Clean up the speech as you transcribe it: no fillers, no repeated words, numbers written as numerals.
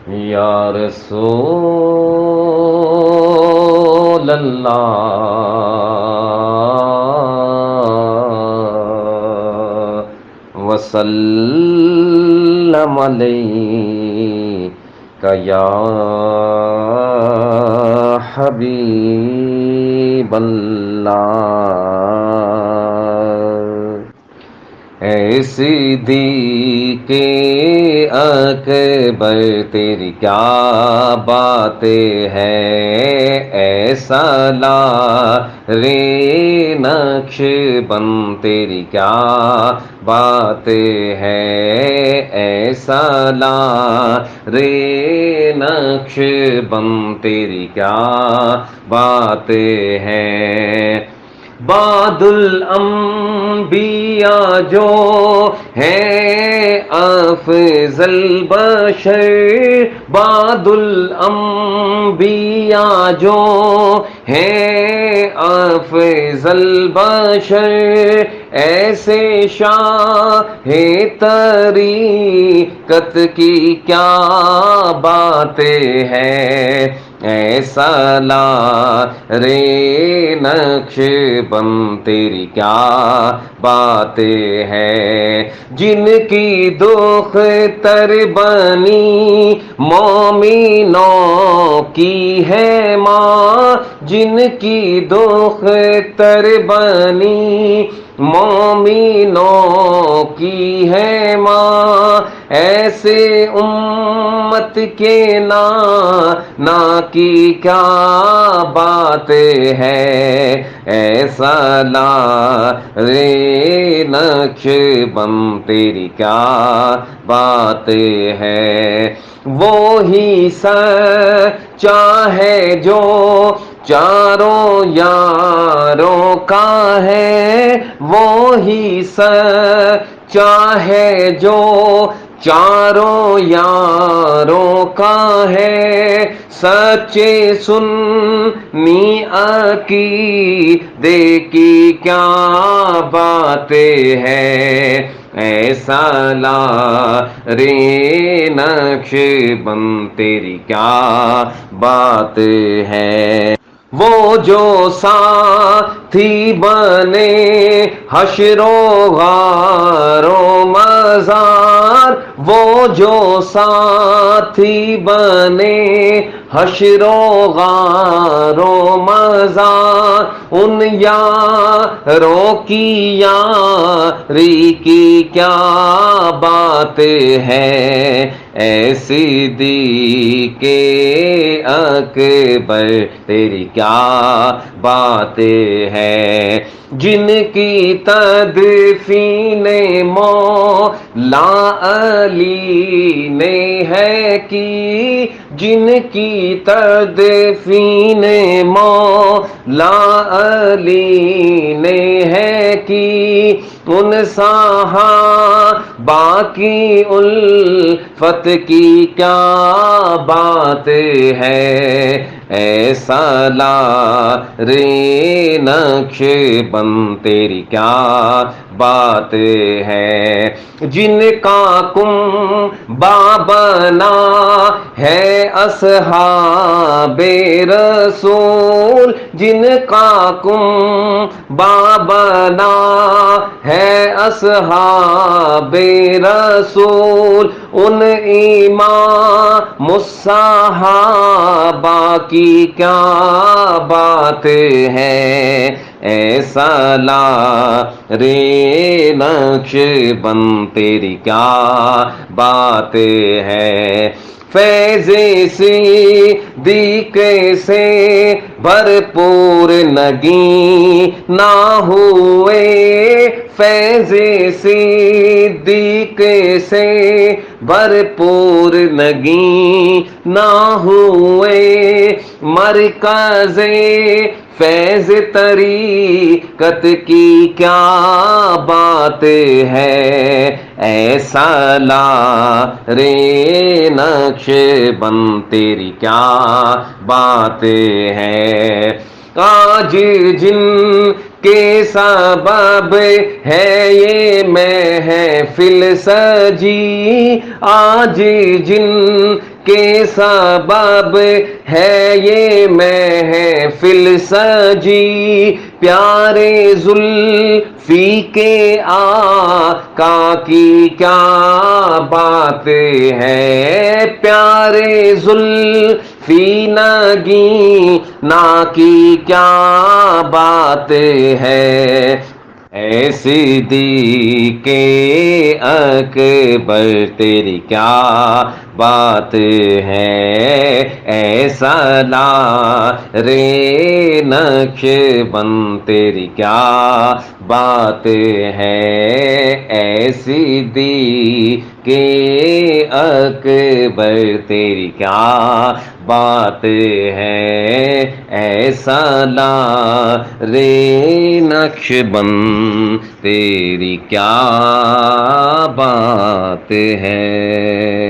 یا رسول اللہ وسلم علیک یا حبیب اللہ۔ اے صدیق اکبر تیری کیا باتیں ہیں، ایسا رے نقش بند تیری کیا باتیں ہیں، ایسا رے نقش بند تیری کیا باتیں ہیں۔ بعد الانبیاء جو ہے افضل بشر، بعد الانبیاء جو ہے افضل بشر، ایسے شاہ طریقت کی کیا باتیں ہیں، ایسا رے نقش بند تیری کیا باتیں ہیں۔ جن کی دختر بنی مومنوں کی ہے ماں، جن کی دختر بنی مومنوں کی ہے ماں، ایسے امت کے نا کی کیا باتیں ہیں، ایسا رے نقش بند تیری کیا باتیں ہیں۔ وہی سچا ہے جو چاروں یاروں کا ہے، وہی سچا ہے جو چاروں یاروں کا ہے، سچے سنی عقیدے کی کیا باتیں ہیں، ایسا رے نقش بند تیری کیا باتیں ہیں۔ وہ جو ساتھی بنے حشر و غار و مزار، وہ جو ساتھی بنے حشر و غار و مزار، ان یاروں کی یاری کی کیا باتیں ہیں، ایسی صدیق اکبر تیری کیا باتیں ہیں۔ جن کی تدفین مولا علی نے ہے کی، جن کی تدفین مولا علی نے ہے کی، ان صحابہ کی الفت کی کیا باتیں ہیں، ایسا رے نقش بند تیری کیا باتیں ہیں۔ جن کا بابنا ہے اصحاب رسول، جن کا بابنا ہے اصحاب رسول، ان امام الصحابہ کی کیا باتیں ہیں، ایسا رے نقش بند تیری کیا باتیں ہیں۔ فیض صدیق سے بھرپور نگینا ہوئے، فیض صدیق سے بھرپور نگینا ہوئے، مرکز فیض طریقت کی کیا باتیں ہیں، ایسا رے نقش بند تیری کیا باتیں ہیں۔ آج جن کے سبب ہے یہ محفل سجی، آج جن کے سبب ہے یہ محفل سجی، پیارے زلفی کے آقا کی کیا بات ہے، پیارے زلفی نگینا کی کیا بات ہے، ایسی دی کے اکبر تیری کیا بات ہے، ایسا لا رے نقش بند تیری کیا بات ہے، ایسی دی کے اکبر تیری کیا بات ہے، ایسا لا رے نقش بند تیری کیا بات ہے۔